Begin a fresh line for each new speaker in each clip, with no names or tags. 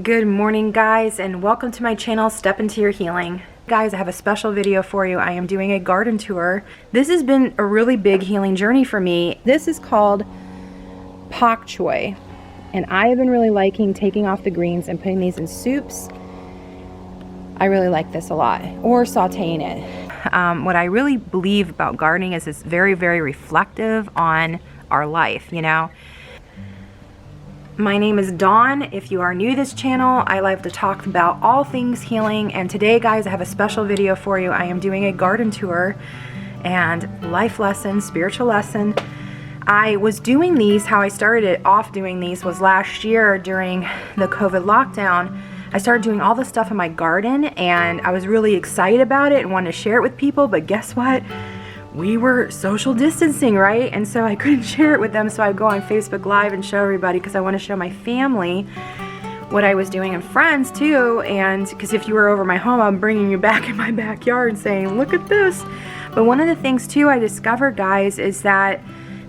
Good morning, guys, and welcome to my channel, Step Into Your Healing. Guys, I have a special video for you. I am doing a garden tour. This has been a really big healing journey for me. This is called Pak Choi, and I have been really liking taking off the greens and putting these in soups. I really like this a lot, or sauteing it. What I really believe about gardening is it's very, very reflective on our life, you know. My name is Dawn. If you are new to this channel, I like to talk about all things healing, and today, guys, I have a special video for you. I am doing a garden tour and life lesson, spiritual lesson. I was doing these, how I started off doing these was last year during the COVID lockdown. I started doing all the stuff in my garden, and I was really excited about it and wanted to share it with people, but guess what? We were social distancing, right? And so I couldn't share it with them, so I'd go on Facebook Live and show everybody because I want to show my family what I was doing and friends too. And because if you were over my home, I'm bringing you back in my backyard and saying, look at this. But one of the things too I discovered, guys, is that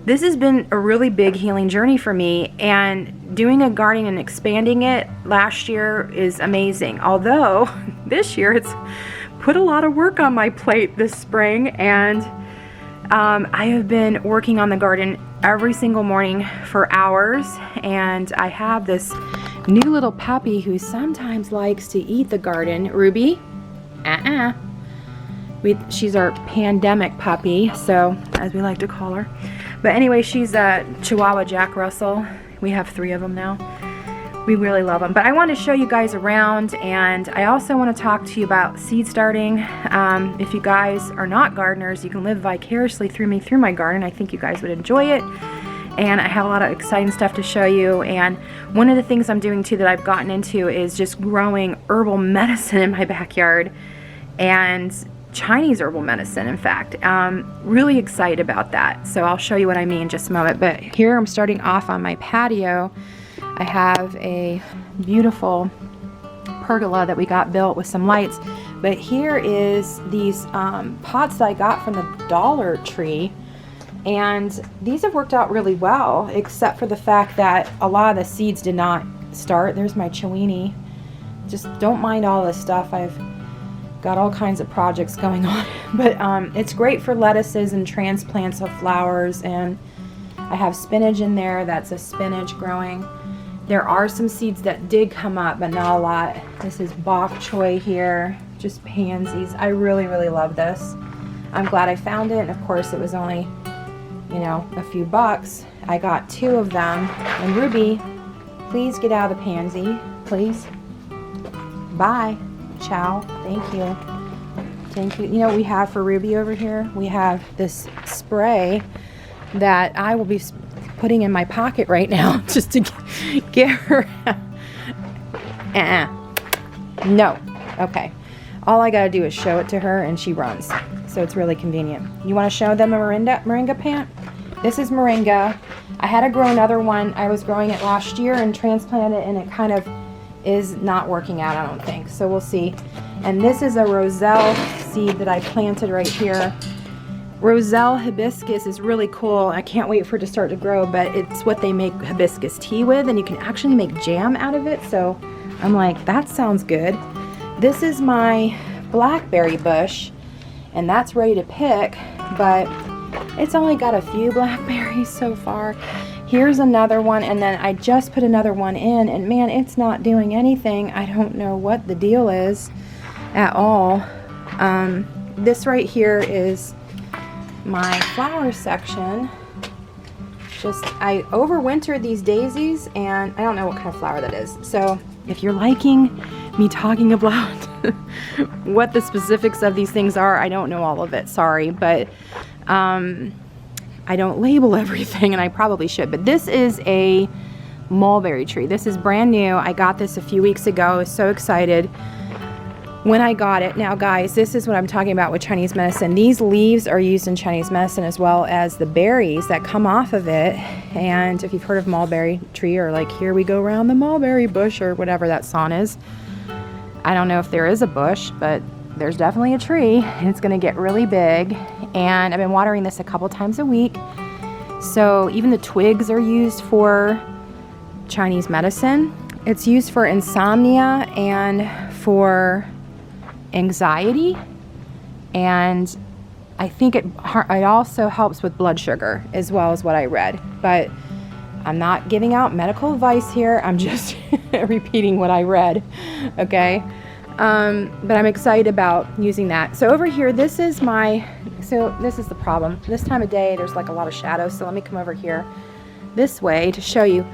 this has been a really big healing journey for me, and doing a garden and expanding it last year is amazing. Although this year it's put a lot of work on my plate this spring, and I have been working on the garden every single morning for hours, and I have this new little puppy who sometimes likes to eat the garden. Ruby, she's our pandemic puppy, so as we like to call her. But anyway, she's a Chihuahua Jack Russell. We have 3 of them now. We really love them. But I want to show you guys around, and I also want to talk to you about seed starting. If you guys are not gardeners, you can live vicariously through me through my garden. I think you guys would enjoy it. And I have a lot of exciting stuff to show you. And one of the things I'm doing too that I've gotten into is just growing herbal medicine in my backyard, and Chinese herbal medicine, in fact. Really excited about that. So I'll show you what I mean in just a moment. But here I'm starting off on my patio. I have a beautiful pergola that we got built with some lights, but here is these pots that I got from the Dollar Tree, and these have worked out really well, except for the fact that a lot of the seeds did not start. There's my Chewini. Just don't mind all this stuff. I've got all kinds of projects going on, but it's great for lettuces and transplants of flowers, and I have spinach in there. That's a spinach growing. There are some seeds that did come up, but not a lot. This is bok choy here, just pansies. I really, really love this. I'm glad I found it, and of course it was only, you know, a few bucks. I got 2 of them. And Ruby, please get out of the pansy, please. Bye. Ciao. Thank you. Thank you. You know what we have for Ruby over here? We have this spray that I will be putting in my pocket right now just to get her. No. Okay. All I gotta do is show it to her and she runs. So it's really convenient. You want to show them a moringa plant? This is moringa. I had to grow another one. I was growing it last year and transplanted it, and it kind of is not working out, I don't think. So we'll see. And this is a roselle seed that I planted right here. Roselle hibiscus is really cool. I can't wait for it to start to grow, but it's what they make hibiscus tea with, and you can actually make jam out of it. So I'm like, that sounds good. This is my blackberry bush, and that's ready to pick, but it's only got a few blackberries so far. Here's another one, and then I just put another one in, and man, it's not doing anything. I don't know what the deal is at all. This right here is my flower section. I overwintered these daisies, and I don't know what kind of flower that is. So if you're liking me talking about what the specifics of these things are, I don't know all of it, sorry, but I don't label everything, and I probably should. But this is a mulberry tree. This is brand new. I got this a few weeks ago. I was so excited when I got it. Now, guys, this is what I'm talking about with Chinese medicine. These leaves are used in Chinese medicine, as well as the berries that come off of it. And if you've heard of mulberry tree, or like Here We Go Round the Mulberry Bush, or whatever that song is, I don't know if there is a bush, but there's definitely a tree, and it's going to get really big. And I've been watering this a couple times a week. So even the twigs are used for Chinese medicine. It's used for insomnia and for anxiety, and I think it also helps with blood sugar as well, as what I read. But I'm not giving out medical advice here. I'm just repeating what I read, okay? But I'm excited about using that. So over here, this is the problem. This time of day, there's like a lot of shadows. So let me come over here this way to show you.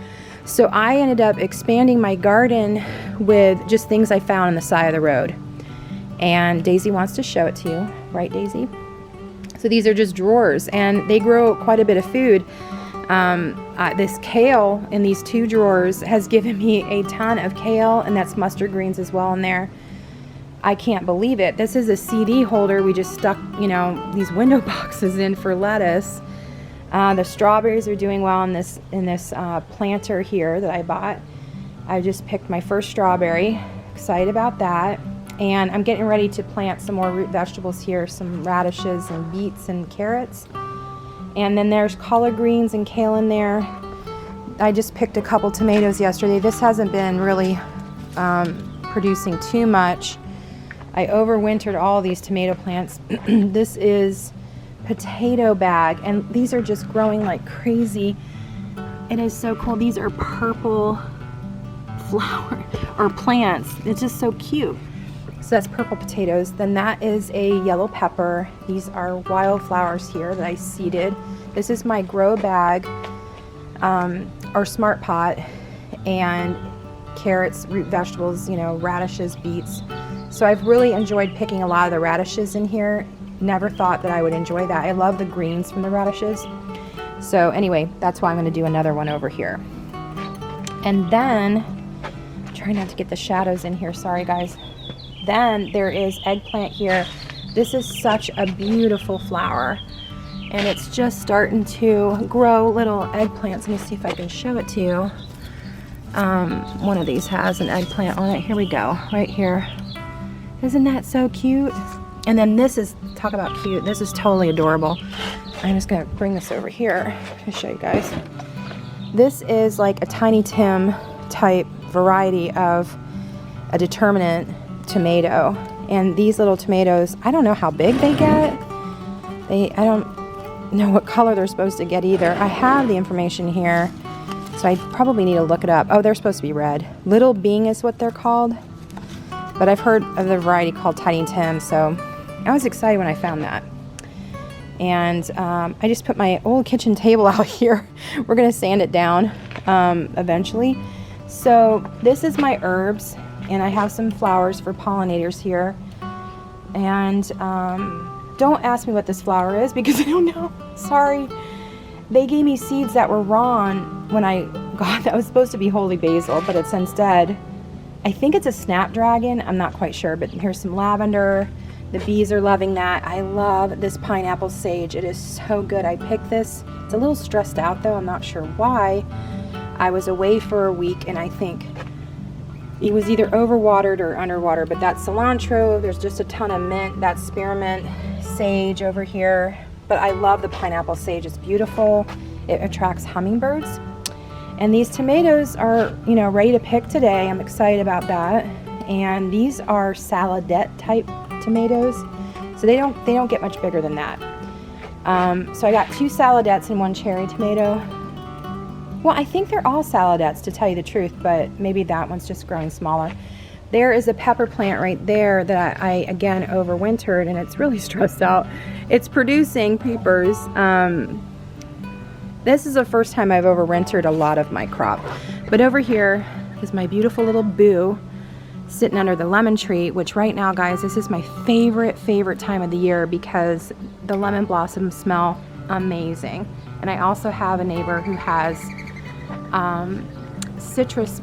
So I ended up expanding my garden with just things I found on the side of the road. And Daisy wants to show it to you, right, Daisy? So these are just drawers, and they grow quite a bit of food. This kale in these 2 drawers has given me a ton of kale, and that's mustard greens as well in there. I can't believe it. This is a CD holder we just stuck, these window boxes in for lettuce. The strawberries are doing well in this planter here that I bought. I just picked my first strawberry. Excited about that. And I'm getting ready to plant some more root vegetables here, some radishes and beets and carrots. And then there's collard greens and kale in there. I just picked a couple tomatoes yesterday. This hasn't been really producing too much. I overwintered all these tomato plants. This is potato bag, and these are just growing like crazy. It is so cool. These are purple flower or plants. It's just so cute. So that's purple potatoes. Then that is a yellow pepper. These are wildflowers here that I seeded. This is my grow bag or smart pot, and carrots, root vegetables, radishes, beets. So I've really enjoyed picking a lot of the radishes in here. Never thought that I would enjoy that. I love the greens from the radishes. So anyway, that's why I'm going to do another one over here. And then, try not to get the shadows in here, sorry guys. Then there is eggplant here. This is such a beautiful flower, and it's just starting to grow little eggplants. Let me see if I can show it to you. One of these has an eggplant on it. Here we go, right here. Isn't that so cute? And then this is, talk about cute, this is totally adorable. I'm just gonna bring this over here to show you guys. This is like a Tiny Tim type variety of a determinate tomato. And these little tomatoes, I don't know how big they get. I don't know what color they're supposed to get either. I have the information here, so I probably need to look it up. Oh, they're supposed to be red. Little Bing is what they're called. But I've heard of the variety called Tiny Tim, so I was excited when I found that. And I just put my old kitchen table out here. We're going to sand it down eventually. So this is my herbs, and I have some flowers for pollinators here. And don't ask me what this flower is because I don't know. Sorry. They gave me seeds that were wrong when I got that was supposed to be holy basil, but it's instead, I think it's a snapdragon. I'm not quite sure, but here's some lavender. The bees are loving that. I love this pineapple sage. It is so good. I picked this. It's a little stressed out though. I'm not sure why. I was away for a week, and I think it was either overwatered or underwater, but that's cilantro. There's just a ton of mint. That's spearmint, sage over here. But I love the pineapple sage. It's beautiful. It attracts hummingbirds. And these tomatoes are, ready to pick today. I'm excited about that. And these are saladette type tomatoes. So they don't get much bigger than that. So I got 2 saladettes and 1 cherry tomato. Well, I think they're all saladettes, to tell you the truth, but maybe that one's just growing smaller. There is a pepper plant right there that I again overwintered, and it's really stressed out. It's producing peppers. This is the first time I've overwintered a lot of my crop. But over here is my beautiful little boo sitting under the lemon tree, which right now, guys, this is my favorite time of the year because the lemon blossoms smell amazing. And I also have a neighbor who has citrus,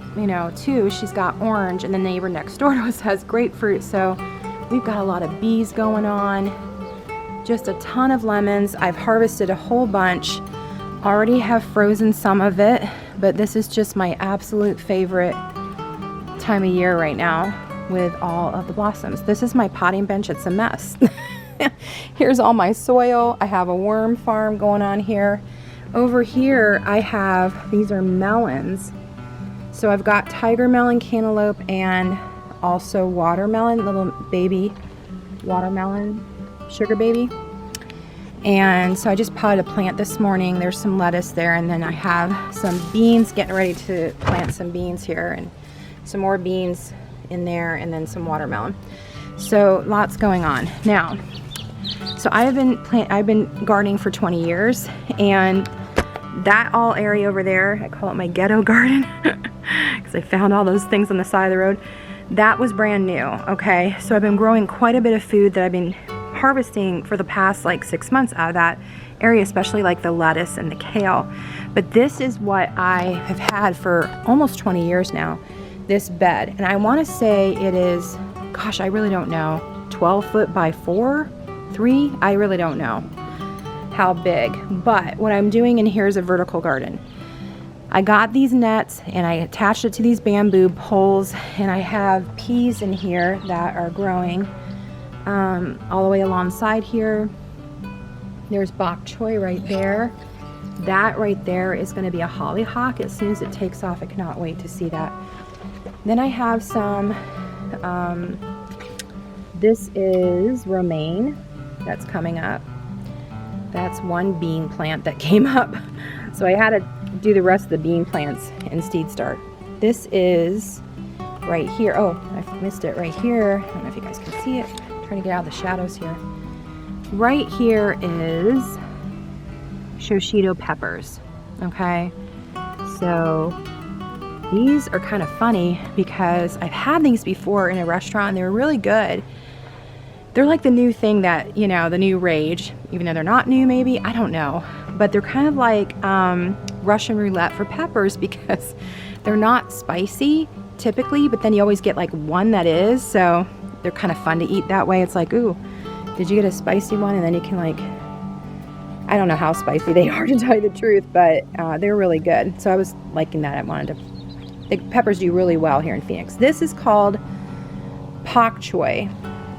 too. She's got orange, and the neighbor next door to us has grapefruit. So we've got a lot of bees going on, just a ton of lemons. I've harvested a whole bunch. Already have frozen some of it, but this is just my absolute favorite time of year right now with all of the blossoms. This is my potting bench. It's a mess. Here's all my soil. I have a worm farm going on here. Over here I have, these are melons. So I've got tiger melon, cantaloupe, and also watermelon, little baby watermelon, sugar baby. And so I just potted a plant this morning. There's some lettuce there, and then I have some beans, getting ready to plant some beans here, and some more beans in there, and then some watermelon. So lots going on. Now, so I've been gardening for 20 years, and that all area over there, I call it my ghetto garden because I found all those things on the side of the road. That was brand new, okay? So I've been growing quite a bit of food that I've been harvesting for the past like 6 months out of that area, especially like the lettuce and the kale. But this is what I have had for almost 20 years now, this bed. And I want to say it is, gosh, I really don't know, 12 foot by 3, I really don't know how big. But what I'm doing in here is a vertical garden. I got these nets and I attached it to these bamboo poles, and I have peas in here that are growing all the way alongside here. There's bok choy right there. That right there is going to be a hollyhock. As soon as it takes off, I cannot wait to see that. Then I have some, this is romaine that's coming up. That's one bean plant that came up. So I had to do the rest of the bean plants in Seed Start. This is right here. Oh, I missed it right here. I don't know if you guys can see it. I'm trying to get out of the shadows here. Right here is shoshido peppers. Okay. So these are kind of funny because I've had these before in a restaurant and they were really good. They're like the new thing that, you know, the new rage, even though they're not new maybe, I don't know. But they're kind of like Russian roulette for peppers because they're not spicy typically, but then you always get like one that is, so they're kind of fun to eat that way. It's like, ooh, did you get a spicy one? And then you can like, I don't know how spicy they are to tell you the truth, but they're really good. So I was liking that. The peppers do really well here in Phoenix. This is called pak choy.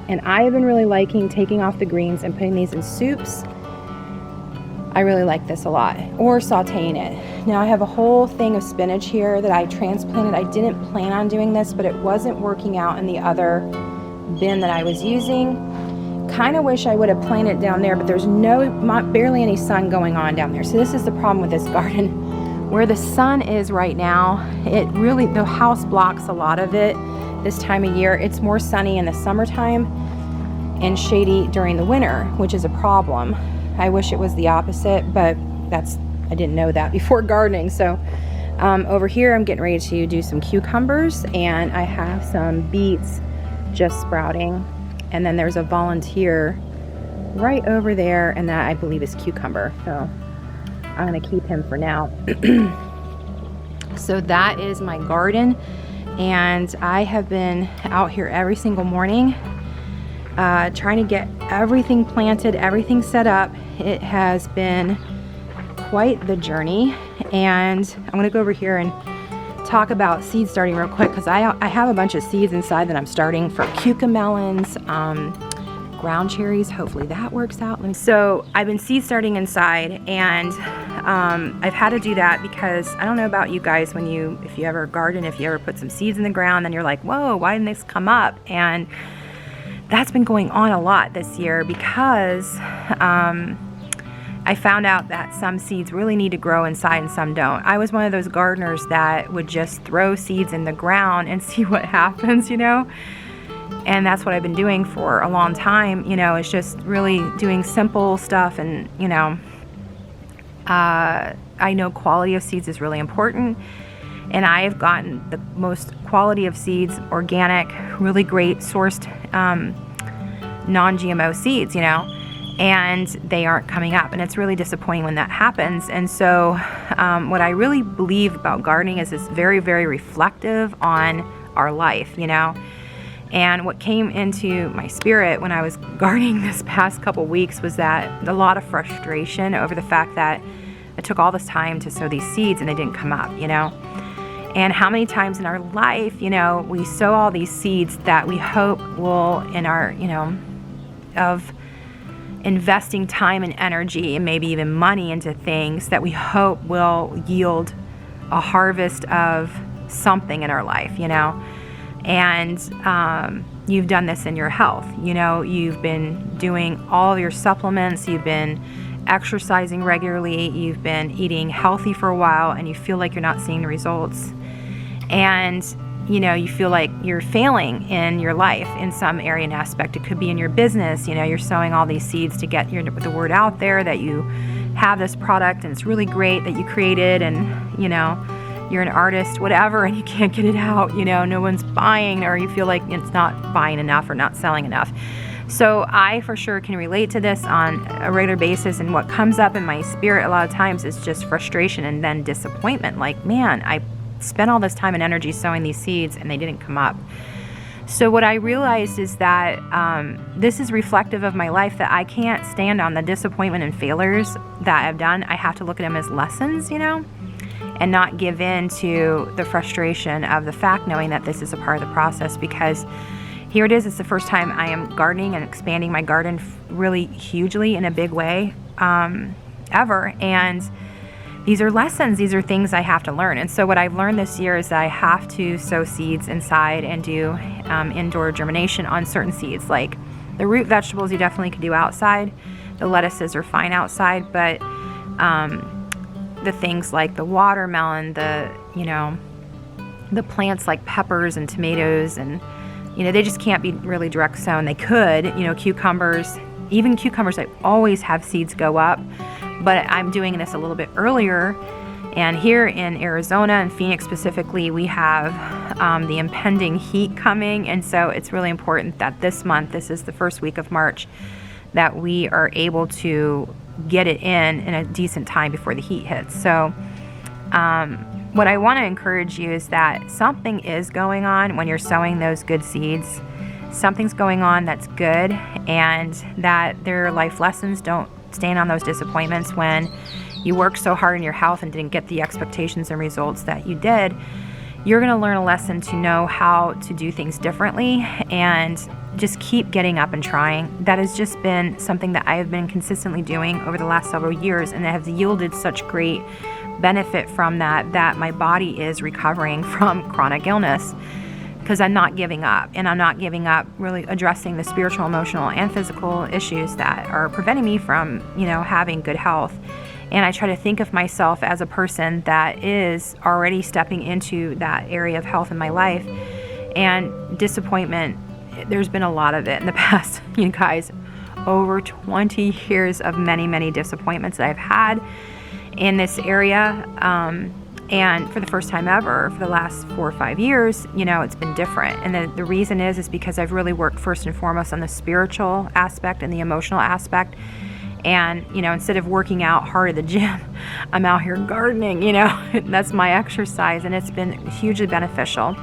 And I have been really liking taking off the greens and putting these in soups. I really like this a lot. Or sauteing it. Now I have a whole thing of spinach here that I transplanted. I didn't plan on doing this, but it wasn't working out in the other bin that I was using. Kind of wish I would have planted it down there, but there's barely any sun going on down there. So this is the problem with this garden. Where the sun is right now, the house blocks a lot of it this time of year. It's more sunny in the summertime and shady during the winter, which is a problem. I wish it was the opposite, but I didn't know that before gardening. So over here I'm getting ready to do some cucumbers, and I have some beets just sprouting, and then there's a volunteer right over there, and that I believe is cucumber, so I'm going to keep him for now. So that is my garden, and I have been out here every single morning trying to get everything planted, everything set up. It has been quite the journey, and I'm going to go over here and talk about seed starting real quick because I have a bunch of seeds inside that I'm starting for cucamelons, ground cherries. Hopefully that works out. So I've been seed starting inside, and I've had to do that because I don't know about you guys, if you ever garden, if you ever put some seeds in the ground, then you're like, whoa, why didn't this come up? And that's been going on a lot this year because I found out that some seeds really need to grow inside and some don't. I was one of those gardeners that would just throw seeds in the ground and see what happens, you know? And that's what I've been doing for a long time, you know, it's just really doing simple stuff. And, you know, I know quality of seeds is really important. And I have gotten the most quality of seeds, organic, really great sourced non-GMO seeds, you know, and they aren't coming up. And it's really disappointing when that happens. And so what I really believe about gardening is it's very, very reflective on our life, you know. And what came into my spirit when I was gardening this past couple weeks was that a lot of frustration over the fact that it took all this time to sow these seeds and they didn't come up, you know. And how many times in our life, you know, we sow all these seeds that we hope will, in our, you know, of investing time and energy and maybe even money into things that we hope will yield a harvest of something in our life, you know. And you've done this in your health. You know, you've been doing all of your supplements, you've been exercising regularly, you've been eating healthy for a while, and you feel like you're not seeing the results. And, you know, you feel like you're failing in your life in some area and aspect. It could be in your business. You know, you're sowing all these seeds to get the word out there that you have this product and it's really great that you created, and, you know, you're an artist, whatever, and you can't get it out, you know, no one's buying, or you feel like it's not buying enough or not selling enough. So I for sure can relate to this on a regular basis, and what comes up in my spirit a lot of times is just frustration and then disappointment. Like, man, I spent all this time and energy sowing these seeds and they didn't come up. So what I realized is that this is reflective of my life, that I can't stand on the disappointment and failures that I've done. I have to look at them as lessons, you know, and not give in to the frustration of the fact, knowing that this is a part of the process. Because here it is, it's the first time I am gardening and expanding my garden really hugely in a big way ever. And these are lessons, these are things I have to learn. And so what I've learned this year is that I have to sow seeds inside and do indoor germination on certain seeds. Like the root vegetables you definitely can do outside. The lettuces are fine outside, but the things like the watermelon, you know, the plants like peppers and tomatoes, and, you know, they just can't be really direct sown. They could, you know, cucumbers, even cucumbers, I always have seeds go up, but I'm doing this a little bit earlier. And here in Arizona and Phoenix specifically, we have the impending heat coming. And so it's really important that this month, this is the first week of March, that we are able to get it in a decent time before the heat hits. So what I want to encourage you is that something is going on when you're sowing those good seeds. Something's going on that's good, and that there are life lessons. Don't stand on those disappointments when you worked so hard in your health and didn't get the expectations and results that you did. You're going to learn a lesson to know how to do things differently, and just keep getting up and trying. That has just been something that I have been consistently doing over the last several years, and it has yielded such great benefit from that my body is recovering from chronic illness, because I'm not giving up, and I'm not giving up really addressing the spiritual, emotional, and physical issues that are preventing me from, you know, having good health. And I try to think of myself as a person that is already stepping into that area of health in my life. And disappointment, there's been a lot of it in the past, you guys, over 20 years of many, many disappointments that I've had in this area. And for the first time ever, for the last 4 or 5 years, you know, it's been different. And the reason is because I've really worked first and foremost on the spiritual aspect and the emotional aspect. And, you know, instead of working out hard at the gym, I'm out here gardening, you know, that's my exercise, and it's been hugely beneficial.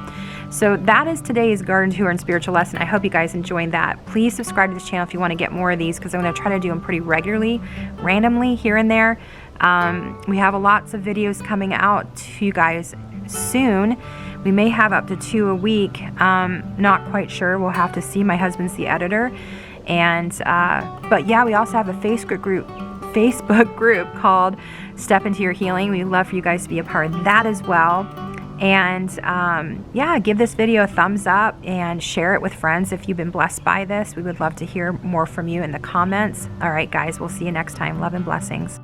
So that is today's garden tour and spiritual lesson. I hope you guys enjoyed that. Please subscribe to this channel if you want to get more of these, because I'm going to try to do them pretty regularly, randomly here and there. We have lots of videos coming out to you guys soon. We may have up to 2 a week. Not quite sure. We'll have to see. My husband's the editor. And but yeah, we also have a Facebook group called Step Into Your Healing. We'd love for you guys to be a part of that as well. And yeah, give this video a thumbs up and share it with friends if you've been blessed by this. We would love to hear more from you in the comments. All right, guys, we'll see you next time. Love and blessings.